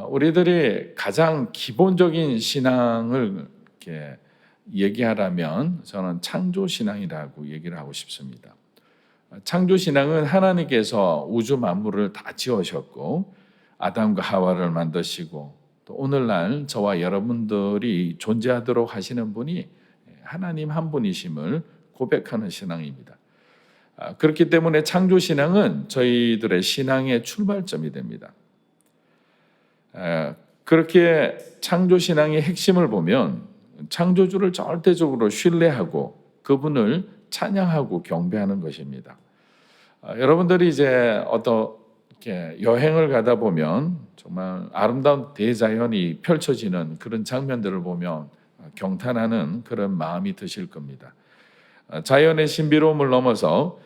우리들이 가장 기본적인 신앙을 이렇게 얘기하라면 저는 창조 신앙이라고 얘기를 하고 싶습니다. 창조 신앙은 하나님께서 우주 만물을 다 지으셨고 아담과 하와를 만드시고 또 오늘날 저와 여러분들이 존재하도록 하시는 분이 하나님 한 분이심을 고백하는 신앙입니다. 그렇기 때문에 창조 신앙은 저희들의 신앙의 출발점이 됩니다. 그렇게 창조 신앙의 핵심을 보면 창조주를 절대적으로 신뢰하고 그분을 찬양하고 경배하는 것입니다. 여러분들이 이제 어떻게 여행을 가다 보면 정말 아름다운 대자연이 펼쳐지는 그런 장면들을 보면 경탄하는 그런 마음이 드실 겁니다. 자연의 신비로움을 넘어서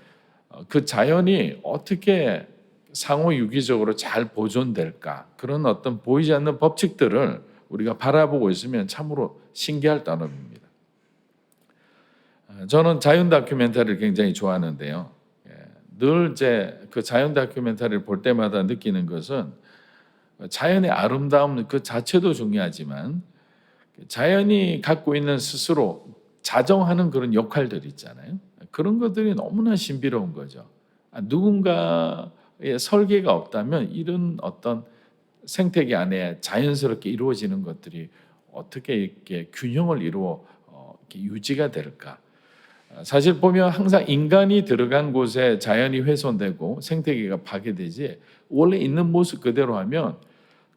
그 자연이 어떻게 상호 유기적으로 잘 보존될까, 그런 어떤 보이지 않는 법칙들을 우리가 바라보고 있으면 참으로 신기할 따름입니다. 저는 자연 다큐멘터리를 굉장히 좋아하는데요. 늘 이제 그 자연 다큐멘터리를 볼 때마다 느끼는 것은 자연의 아름다움 그 자체도 중요하지만 자연이 갖고 있는 스스로 자정하는 그런 역할들 있잖아요. 그런 것들이 너무나 신비로운 거죠. 누군가의 설계가 없다면 이런 어떤 생태계 안에 자연스럽게 이루어지는 것들이 어떻게 이렇게 균형을 이루어 이렇게 유지가 될까? 사실 보면 항상 인간이 들어간 곳에 자연이 훼손되고 생태계가 파괴되지, 원래 있는 모습 그대로 하면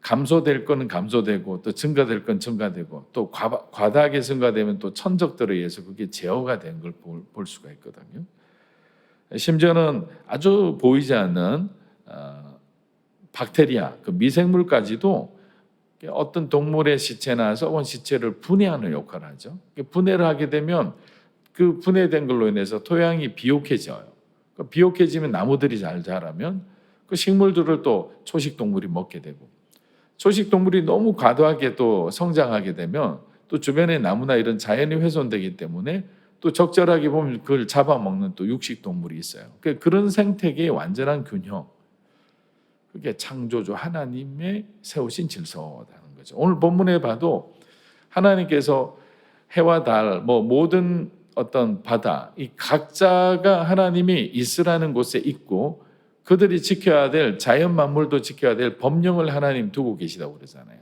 감소될 거는 감소되고 또 증가될 건 증가되고 또 과다하게 증가되면 또 천적들에 의해서 그게 제어가 된 걸 볼 수가 있거든요. 심지어는 아주 보이지 않는 박테리아, 그 미생물까지도 어떤 동물의 시체나 썩은 시체를 분해하는 역할을 하죠. 분해를 하게 되면 그 분해된 걸로 인해서 토양이 비옥해져요. 비옥해지면 나무들이 잘 자라면 그 식물들을 또 초식 동물이 먹게 되고, 초식 동물이 너무 과도하게 또 성장하게 되면 또 주변의 나무나 이런 자연이 훼손되기 때문에 또 적절하게 보면 그걸 잡아먹는 또 육식 동물이 있어요. 그런 생태계의 완전한 균형, 그게 창조주 하나님의 세우신 질서라는 거죠. 오늘 본문에 봐도 하나님께서 해와 달, 모든 어떤 바다, 이 각자가 하나님이 있으라는 곳에 있고 그들이 지켜야 될, 자연 만물도 지켜야 될 법령을 하나님 두고 계시다고 그러잖아요.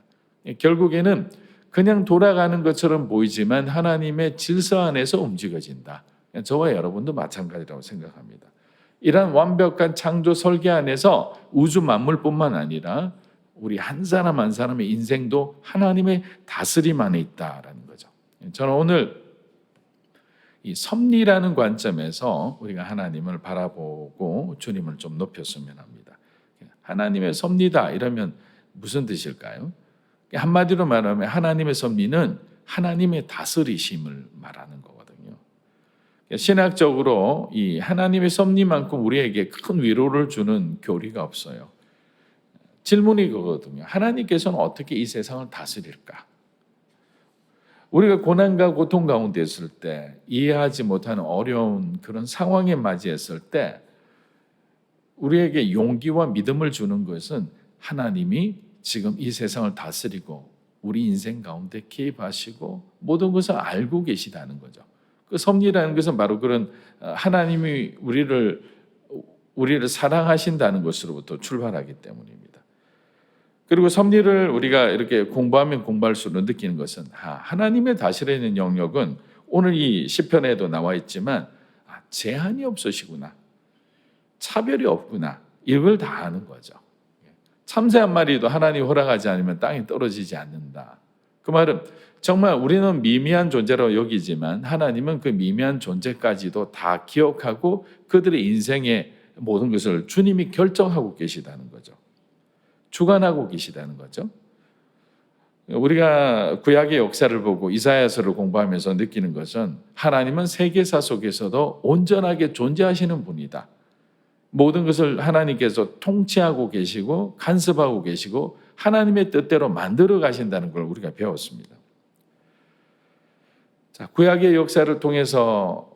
결국에는 그냥 돌아가는 것처럼 보이지만 하나님의 질서 안에서 움직여진다. 저와 여러분도 마찬가지라고 생각합니다. 이러한 완벽한 창조 설계 안에서 우주 만물뿐만 아니라 우리 한 사람 한 사람의 인생도 하나님의 다스림 안에 있다라는 거죠. 저는 오늘 이 섭리라는 관점에서 우리가 하나님을 바라보고 주님을 좀 높였으면 합니다. 하나님의 섭리다 이러면 무슨 뜻일까요? 한마디로 말하면 하나님의 섭리는 하나님의 다스리심을 말하는 거거든요. 신학적으로 이 하나님의 섭리만큼 우리에게 큰 위로를 주는 교리가 없어요. 질문이 그거거든요. 하나님께서는 어떻게 이 세상을 다스릴까? 우리가 고난과 고통 가운데 있을 때, 이해하지 못하는 어려운 그런 상황에 맞이했을 때 우리에게 용기와 믿음을 주는 것은 하나님이 지금 이 세상을 다스리고 우리 인생 가운데 개입하시고 모든 것을 알고 계시다는 거죠. 그 섭리라는 것은 바로 그런 하나님이 우리를 사랑하신다는 것으로부터 출발하기 때문입니다. 그리고 섭리를 우리가 이렇게 공부하면 공부할수록 느끼는 것은 하나님의 다스리는 영역은 오늘 이 시편에도 나와 있지만 제한이 없으시구나, 차별이 없구나, 이걸 다 아는 거죠. 참새 한 마리도 하나님 허락하지 않으면 땅에 떨어지지 않는다. 그 말은 정말 우리는 미미한 존재라고 여기지만 하나님은 그 미미한 존재까지도 다 기억하고 그들의 인생의 모든 것을 주님이 결정하고 계시다는 거죠. 주관하고 계시다는 거죠. 우리가 구약의 역사를 보고 이사야서를 공부하면서 느끼는 것은 하나님은 세계사 속에서도 온전하게 존재하시는 분이다. 모든 것을 하나님께서 통치하고 계시고 간섭하고 계시고 하나님의 뜻대로 만들어 가신다는 걸 우리가 배웠습니다. 자, 구약의 역사를 통해서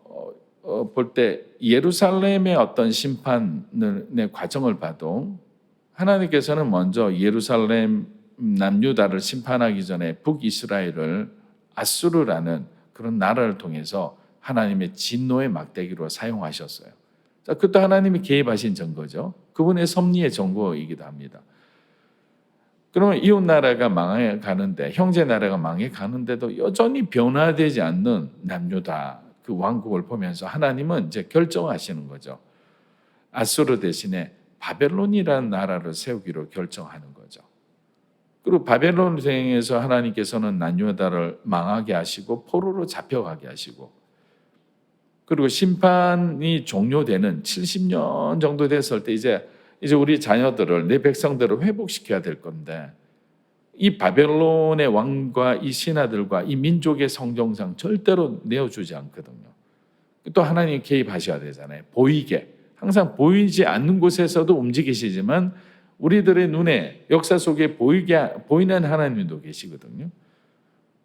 볼 때 예루살렘의 어떤 심판의 과정을 봐도 하나님께서는 먼저 예루살렘 남유다를 심판하기 전에 북이스라엘을 아수르라는 그런 나라를 통해서 하나님의 진노의 막대기로 사용하셨어요. 자, 그것도 하나님이 개입하신 증거죠. 그분의 섭리의 증거이기도 합니다. 그러면 이웃 나라가 망해 가는데, 형제 나라가 망해 가는데도 여전히 변화되지 않는 남유다 그 왕국을 보면서 하나님은 이제 결정하시는 거죠. 아수르 대신에 바벨론이라는 나라를 세우기로 결정하는 거죠. 그리고 바벨론을 통해서 하나님께서는 남유다를 망하게 하시고 포로로 잡혀가게 하시고, 그리고 심판이 종료되는 70년 정도 됐을 때 이제 우리 자녀들을, 내 백성들을 회복시켜야 될 건데, 이 바벨론의 왕과 이 신하들과 이 민족의 성정상 절대로 내어주지 않거든요. 또 하나님 개입하셔야 되잖아요. 보이게. 항상 보이지 않는 곳에서도 움직이시지만 우리들의 눈에 역사 속에 보이는 하나님도 계시거든요.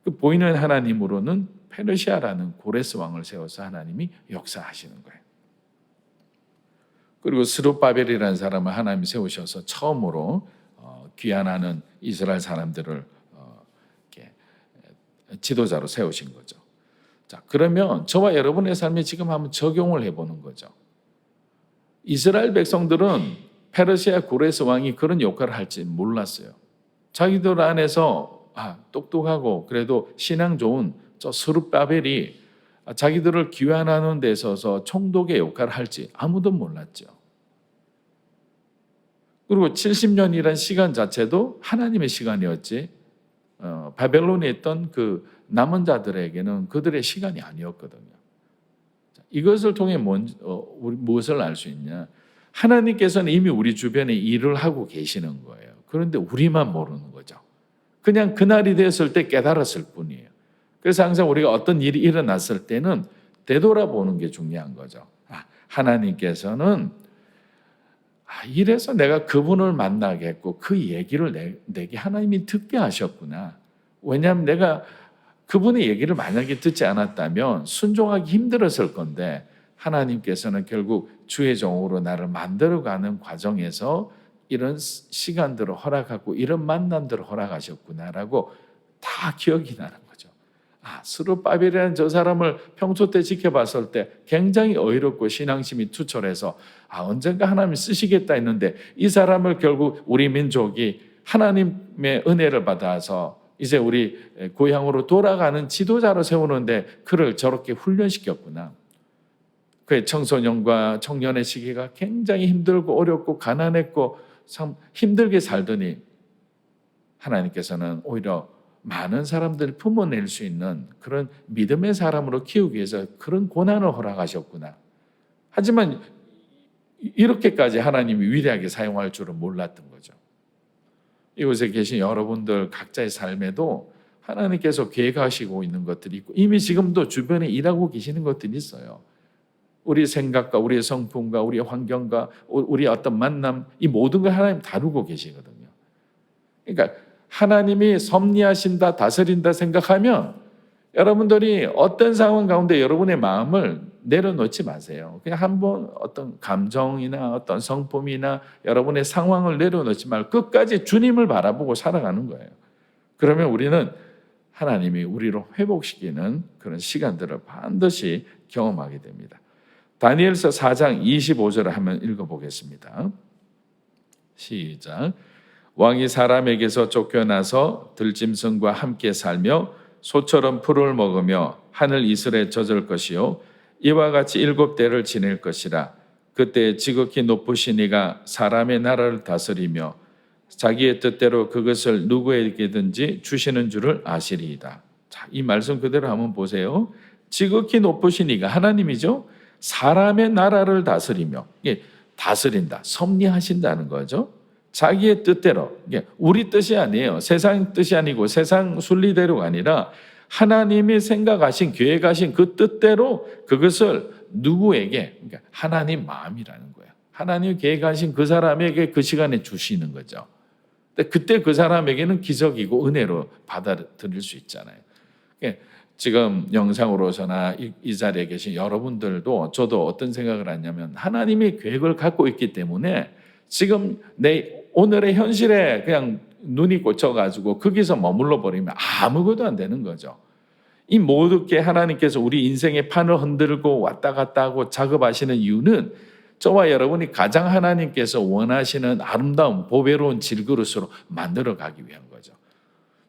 그 보이는 하나님으로는 페르시아라는 고레스 왕을 세워서 하나님이 역사하시는 거예요. 그리고 스룹바벨이라는 사람을 하나님이 세우셔서 처음으로 귀환하는 이스라엘 사람들을 이렇게 지도자로 세우신 거죠. 자, 그러면 저와 여러분의 삶에 지금 한번 적용을 해보는 거죠. 이스라엘 백성들은 페르시아 고레스 왕이 그런 역할을 할지 몰랐어요. 자기들 안에서 똑똑하고 그래도 신앙 좋은 저 스룹바벨이 자기들을 귀환하는 데 있어서 총독의 역할을 할지 아무도 몰랐죠. 그리고 70년이란 시간 자체도 하나님의 시간이었지, 바벨론에 있던 그 남은 자들에게는 그들의 시간이 아니었거든요. 이것을 통해 무엇을 알 수 있냐? 하나님께서는 이미 우리 주변에 일을 하고 계시는 거예요. 그런데 우리만 모르는 거죠. 그냥 그날이 됐을 때 깨달았을 뿐이에요. 그래서 항상 우리가 어떤 일이 일어났을 때는 되돌아보는 게 중요한 거죠. 하나님께서는 이래서 내가 그분을 만나겠고 그 얘기를 내게 하나님이 듣게 하셨구나. 왜냐하면 내가 그분의 얘기를 만약에 듣지 않았다면 순종하기 힘들었을 건데, 하나님께서는 결국 주의 종으로 나를 만들어가는 과정에서 이런 시간들을 허락하고 이런 만남들을 허락하셨구나라고 다 기억이 나는 거죠. 스룹바벨이라는 저 사람을 평소 때 지켜봤을 때 굉장히 어이롭고 신앙심이 투철해서 언젠가 하나님이 쓰시겠다 했는데, 이 사람을 결국 우리 민족이 하나님의 은혜를 받아서 이제 우리 고향으로 돌아가는 지도자로 세우는데 그를 저렇게 훈련시켰구나. 그의 청소년과 청년의 시기가 굉장히 힘들고 어렵고 가난했고 참 힘들게 살더니 하나님께서는 오히려 많은 사람들을 품어낼 수 있는 그런 믿음의 사람으로 키우기 위해서 그런 고난을 허락하셨구나. 하지만 이렇게까지 하나님이 위대하게 사용할 줄은 몰랐던 거죠. 이곳에 계신 여러분들 각자의 삶에도 하나님께서 계획하시고 있는 것들이 있고 이미 지금도 주변에 일하고 계시는 것들이 있어요. 우리 생각과 우리의 성품과 우리의 환경과 우리의 어떤 만남, 이 모든 걸 하나님 다루고 계시거든요. 그러니까 하나님이 섭리하신다, 다스린다 생각하면 여러분들이 어떤 상황 가운데 여러분의 마음을 내려놓지 마세요. 그냥 한번 어떤 감정이나 어떤 성품이나 여러분의 상황을 내려놓지 말고 끝까지 주님을 바라보고 살아가는 거예요. 그러면 우리는 하나님이 우리로 회복시키는 그런 시간들을 반드시 경험하게 됩니다. 다니엘서 4장 25절을 한번 읽어보겠습니다. 시작. 왕이 사람에게서 쫓겨나서 들짐승과 함께 살며 소처럼 풀을 먹으며 하늘 이슬에 젖을 것이요 이와 같이 7대를 지낼 것이라. 그때 지극히 높으신 이가 사람의 나라를 다스리며 자기의 뜻대로 그것을 누구에게든지 주시는 줄을 아시리이다. 자, 이 말씀 그대로 한번 보세요. 지극히 높으신 이가 하나님이죠. 사람의 나라를 다스리며, 다스린다, 섭리하신다는 거죠. 자기의 뜻대로, 우리 뜻이 아니에요. 세상 뜻이 아니고 세상 순리대로가 아니라 하나님이 생각하신, 계획하신 그 뜻대로 그것을 누구에게, 그러니까 하나님 마음이라는 거예요. 하나님 계획하신 그 사람에게 그 시간에 주시는 거죠. 근데 그때 그 사람에게는 기적이고 은혜로 받아들일 수 있잖아요. 지금 영상으로서나 이 자리에 계신 여러분들도 저도 어떤 생각을 하냐면 하나님이 계획을 갖고 있기 때문에 지금 내 오늘의 현실에 그냥 눈이 꽂혀가지고 거기서 머물러 버리면 아무것도 안 되는 거죠. 이 모든 게 하나님께서 우리 인생의 판을 흔들고 왔다 갔다 하고 작업하시는 이유는 저와 여러분이 가장 하나님께서 원하시는 아름다운 보배로운 질그릇으로 만들어 가기 위한 거죠.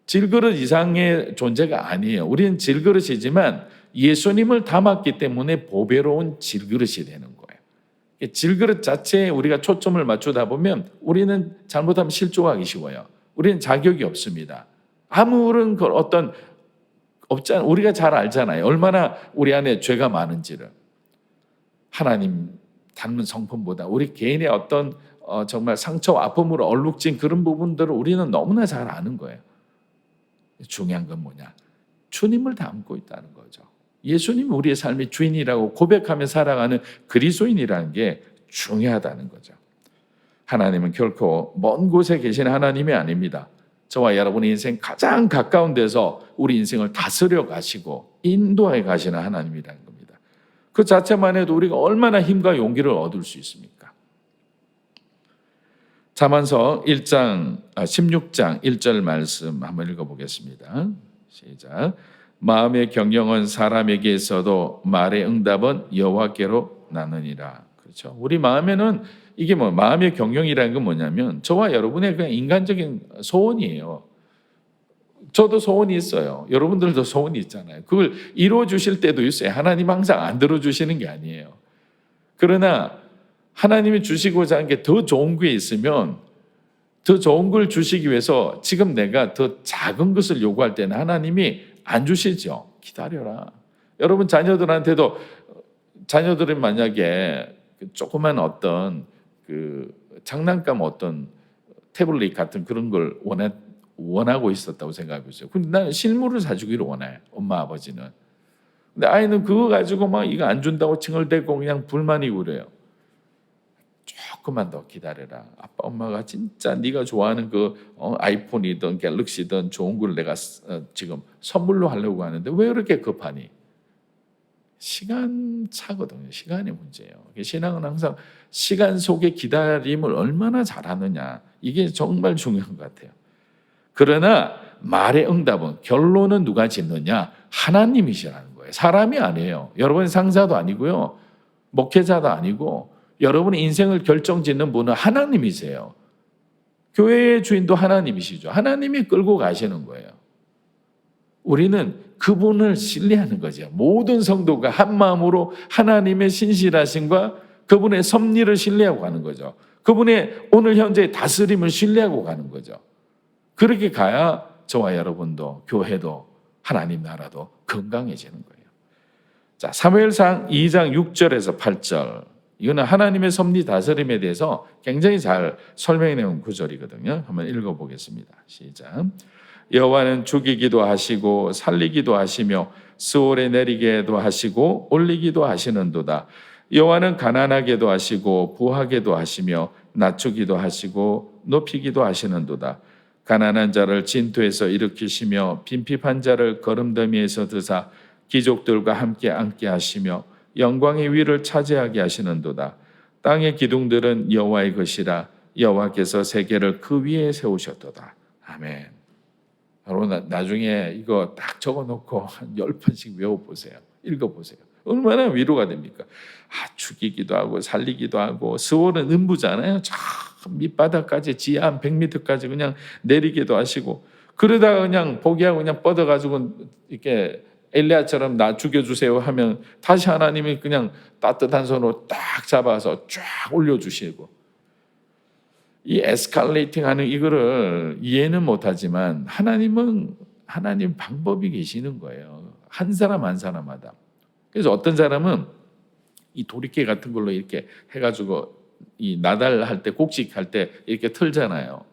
질그릇 이상의 존재가 아니에요. 우리는 질그릇이지만 예수님을 담았기 때문에 보배로운 질그릇이 되는 거예요. 질그릇 자체에 우리가 초점을 맞추다 보면 우리는 잘못하면 실족하기 쉬워요. 우리는 자격이 없습니다. 아무런 어떤 없잖아요. 우리가 잘 알잖아요. 얼마나 우리 안에 죄가 많은지를. 하나님 닮은 성품보다 우리 개인의 어떤 정말 상처와 아픔으로 얼룩진 그런 부분들을 우리는 너무나 잘 아는 거예요. 중요한 건 뭐냐? 주님을 닮고 있다는 거죠. 예수님이 우리의 삶의 주인이라고 고백하며 살아가는 그리스도인이라는 게 중요하다는 거죠. 하나님은 결코 먼 곳에 계신 하나님이 아닙니다. 저와 여러분의 인생 가장 가까운 데서 우리 인생을 다스려 가시고 인도해 가시는 하나님이라는 겁니다. 그 자체만 해도 우리가 얼마나 힘과 용기를 얻을 수 있습니까? 잠언서 16장 1절 말씀 한번 읽어보겠습니다. 시작. 마음의 경영은 사람에게 있어도 말의 응답은 여호와께로 나느니라. 그렇죠. 우리 마음에는 이게 마음의 경영이라는 건 뭐냐면 저와 여러분의 그냥 인간적인 소원이에요. 저도 소원이 있어요. 여러분들도 소원이 있잖아요. 그걸 이루어 주실 때도 있어요. 하나님 항상 안 들어 주시는 게 아니에요. 그러나 하나님이 주시고자 하는 게 더 좋은 게 있으면 더 좋은 걸 주시기 위해서 지금 내가 더 작은 것을 요구할 때는 하나님이 안 주시죠. 기다려라. 여러분 자녀들한테도 자녀들이 만약에 조그만 어떤 그 장난감 어떤 태블릿 같은 그런 걸 원하고 있었다고 생각해 보세요. 근데 나는 실물을 사주기를 원해. 엄마 아버지는. 근데 아이는 그거 가지고 막 이거 안 준다고 칭얼대고 그냥 불만이고 그래요. 조금만 더 기다려라. 아빠 엄마가 진짜 네가 좋아하는 그 아이폰이든 갤럭시든 좋은 걸 내가 지금 선물로 하려고 하는데 왜 그렇게 급하니? 시간 차거든요. 시간의 문제예요. 신앙은 항상 시간 속의 기다림을 얼마나 잘하느냐. 이게 정말 중요한 것 같아요. 그러나 말의 응답은 결론은 누가 짓느냐? 하나님이시라는 거예요. 사람이 아니에요. 여러분의 상사도 아니고요. 목회자도 아니고 여러분의 인생을 결정짓는 분은 하나님이세요. 교회의 주인도 하나님이시죠. 하나님이 끌고 가시는 거예요. 우리는 그분을 신뢰하는 거죠. 모든 성도가 한 마음으로 하나님의 신실하심과 그분의 섭리를 신뢰하고 가는 거죠. 그분의 오늘 현재 다스림을 신뢰하고 가는 거죠. 그렇게 가야 저와 여러분도 교회도 하나님 나라도 건강해지는 거예요. 자, 사무엘상 2장 6절에서 8절. 이거는 하나님의 섭리 다스림에 대해서 굉장히 잘 설명해 놓은 구절이거든요. 한번 읽어보겠습니다. 시작. 여호와는 죽이기도 하시고 살리기도 하시며 스올에 내리게도 하시고 올리기도 하시는도다. 여호와는 가난하게도 하시고 부하게도 하시며 낮추기도 하시고 높이기도 하시는도다. 가난한 자를 진토에서 일으키시며 빈핍한 자를 거름더미에서 드사 귀족들과 함께 앉게 하시며 영광의 위를 차지하게 하시는도다. 땅의 기둥들은 여호와의 것이라 여호와께서 세계를 그 위에 세우셨도다. 아멘. 여러분 나중에 이거 딱 적어놓고 한 10번씩 외워보세요. 읽어보세요. 얼마나 위로가 됩니까? 죽이기도 하고 살리기도 하고 스월은 음부잖아요. 저 밑바닥까지 지하 한 100m까지 그냥 내리기도 하시고 그러다가 그냥 포기하고 그냥 뻗어가지고 이렇게 엘리야처럼 나 죽여주세요 하면 다시 하나님이 그냥 따뜻한 손으로 딱 잡아서 쫙 올려주시고 이 에스컬레이팅 하는 이거를 이해는 못하지만 하나님은 하나님 방법이 계시는 거예요. 한 사람 한 사람마다. 그래서 어떤 사람은 이 도리깨 같은 걸로 이렇게 해가지고 이 나달할 때 곡식할 때 이렇게 틀잖아요.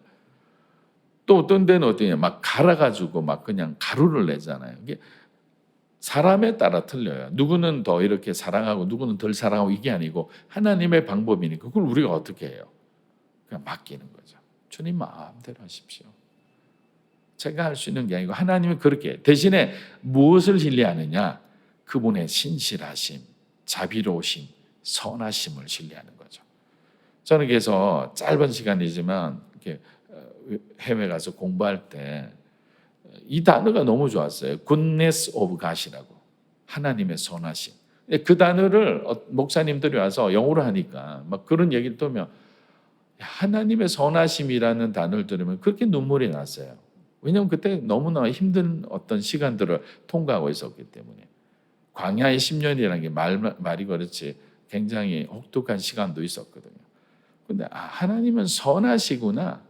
또 어떤 데는 어떠냐 막 갈아가지고 막 그냥 가루를 내잖아요. 이게 사람에 따라 틀려요. 누구는 더 이렇게 사랑하고 누구는 덜 사랑하고 이게 아니고 하나님의 방법이니까 그걸 우리가 어떻게 해요? 그냥 맡기는 거죠. 주님 마음대로 하십시오. 제가 할 수 있는 게 아니고 하나님은 그렇게 대신에 무엇을 신뢰하느냐? 그분의 신실하심, 자비로우심, 선하심을 신뢰하는 거죠. 저는 그래서 짧은 시간이지만 이렇게 해외 가서 공부할 때 이 단어가 너무 좋았어요. goodness of God이라고. 하나님의 선하심. 그 단어를 목사님들이 와서 영어로 하니까 막 그런 얘기를 들으면 하나님의 선하심이라는 단어를 들으면 그렇게 눈물이 났어요. 왜냐하면 그때 너무나 힘든 어떤 시간들을 통과하고 있었기 때문에. 광야의 10년이라는 게 말이 그렇지 굉장히 혹독한 시간도 있었거든요. 근데 하나님은 선하시구나.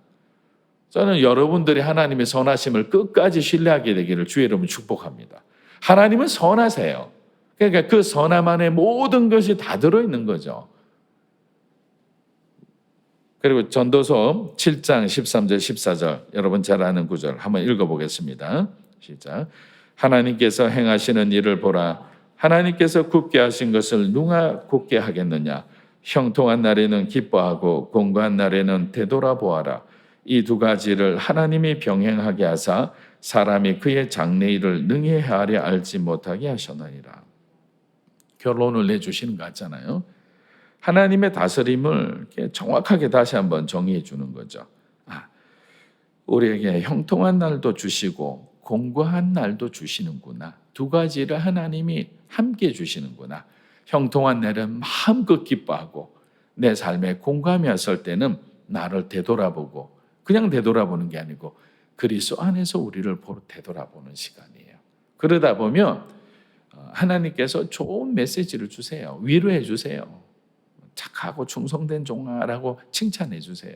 저는 여러분들이 하나님의 선하심을 끝까지 신뢰하게 되기를 주의 이름으로 축복합니다. 하나님은 선하세요. 그러니까 그 선함 안에 모든 것이 다 들어있는 거죠. 그리고 전도서 7장 13절 14절 여러분 잘 아는 구절 한번 읽어보겠습니다. 시작. 하나님께서 행하시는 일을 보라. 하나님께서 굳게 하신 것을 누가 굳게 하겠느냐. 형통한 날에는 기뻐하고 공고한 날에는 되돌아보아라. 이 두 가지를 하나님이 병행하게 하사 사람이 그의 장래일을 능히 헤아려 알지 못하게 하셨느니라. 결론을 내주시는 것 같잖아요. 하나님의 다스림을 이렇게 정확하게 다시 한번 정의해 주는 거죠. 우리에게 형통한 날도 주시고 공고한 날도 주시는구나. 두 가지를 하나님이 함께 주시는구나. 형통한 날은 마음껏 기뻐하고 내 삶에 공감이 왔을 때는 나를 되돌아보고 그냥 되돌아보는 게 아니고 그리스도 안에서 우리를 되돌아보는 시간이에요. 그러다 보면 하나님께서 좋은 메시지를 주세요. 위로해 주세요. 착하고 충성된 종아라고 칭찬해 주세요.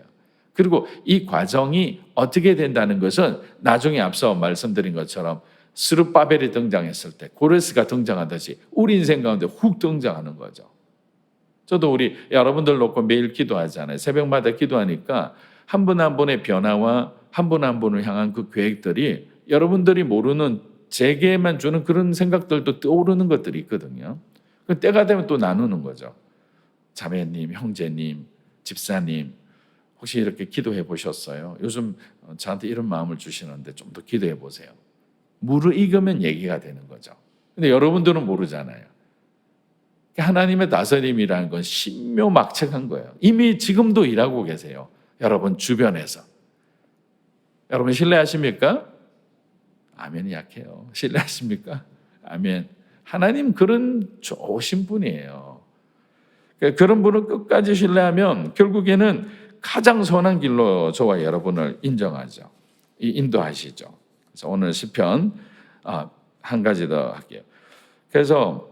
그리고 이 과정이 어떻게 된다는 것은 나중에 앞서 말씀드린 것처럼 스룹바벨이 등장했을 때 고레스가 등장하듯이 우리 인생 가운데 훅 등장하는 거죠. 저도 우리 여러분들 놓고 매일 기도하잖아요. 새벽마다 기도하니까 한 분 한 분의 변화와 한 분 한 분을 향한 그 계획들이 여러분들이 모르는 제게만 주는 그런 생각들도 떠오르는 것들이 있거든요. 때가 되면 또 나누는 거죠. 자매님, 형제님, 집사님 혹시 이렇게 기도해 보셨어요? 요즘 저한테 이런 마음을 주시는데 좀 더 기도해 보세요. 무르익으면 얘기가 되는 거죠. 근데 여러분들은 모르잖아요. 하나님의 다스림이라는 건 신묘막측한 거예요. 이미 지금도 일하고 계세요. 여러분 주변에서. 여러분 신뢰하십니까? 아멘이 약해요. 신뢰하십니까? 아멘. 하나님 그런 좋으신 분이에요. 그런 분을 끝까지 신뢰하면 결국에는 가장 선한 길로 저와 여러분을 인정하죠. 인도하시죠. 그래서 오늘 시편 한 가지 더 할게요. 그래서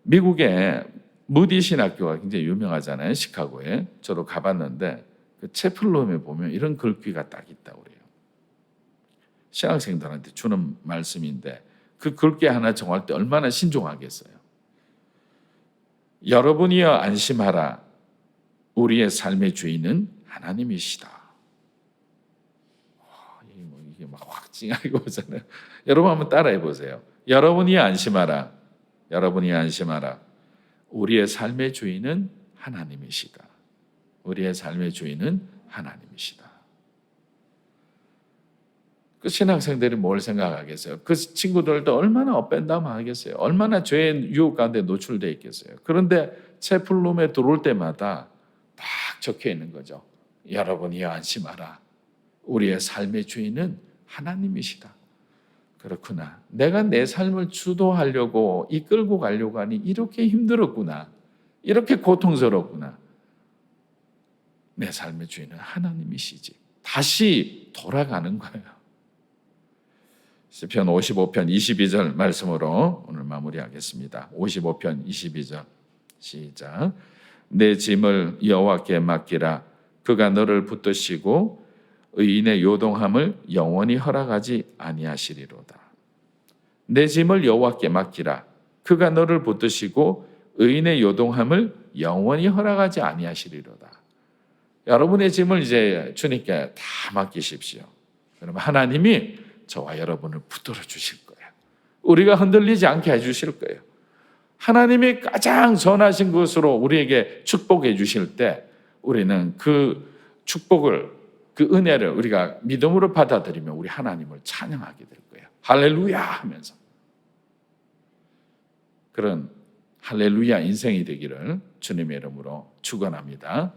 미국의 무디 신학교가 굉장히 유명하잖아요. 시카고에. 저도 가봤는데 그 채플룸에 보면 이런 글귀가 딱 있다고 그래요. 신학생들한테 주는 말씀인데 그 글귀 하나 정할 때 얼마나 신중하겠어요. 여러분이여 안심하라. 우리의 삶의 주인은 하나님이시다. 이게 막 확증하게 오잖아요. 여러분 한번 따라해 보세요. 여러분이 안심하라. 여러분이 안심하라. 우리의 삶의 주인은 하나님이시다. 우리의 삶의 주인은 하나님이시다. 그 신학생들이 뭘 생각하겠어요? 그 친구들도 얼마나 업앤다운하겠어요? 얼마나 죄의 유혹 가운데 노출되어 있겠어요? 그런데 채플룸에 들어올 때마다 딱 적혀 있는 거죠. 여러분이 안심하라. 우리의 삶의 주인은 하나님이시다. 그렇구나. 내가 내 삶을 주도하려고 이끌고 가려고 하니 이렇게 힘들었구나. 이렇게 고통스럽구나. 내 삶의 주인은 하나님이시지. 다시 돌아가는 거예요. 시편 55편 22절 말씀으로 오늘 마무리하겠습니다. 55편 22절 시작. 내 짐을 여호와께 맡기라. 그가 너를 붙드시고 의인의 요동함을 영원히 허락하지 아니하시리로다. 내 짐을 여호와께 맡기라. 그가 너를 붙드시고 의인의 요동함을 영원히 허락하지 아니하시리로다. 여러분의 짐을 이제 주님께 다 맡기십시오. 그러면 하나님이 저와 여러분을 붙들어 주실 거예요. 우리가 흔들리지 않게 해주실 거예요. 하나님이 가장 선하신 것으로 우리에게 축복해 주실 때 우리는 그 축복을 그 은혜를 우리가 믿음으로 받아들이면 우리 하나님을 찬양하게 될 거예요. 할렐루야 하면서. 그런 할렐루야 인생이 되기를 주님의 이름으로 축원합니다.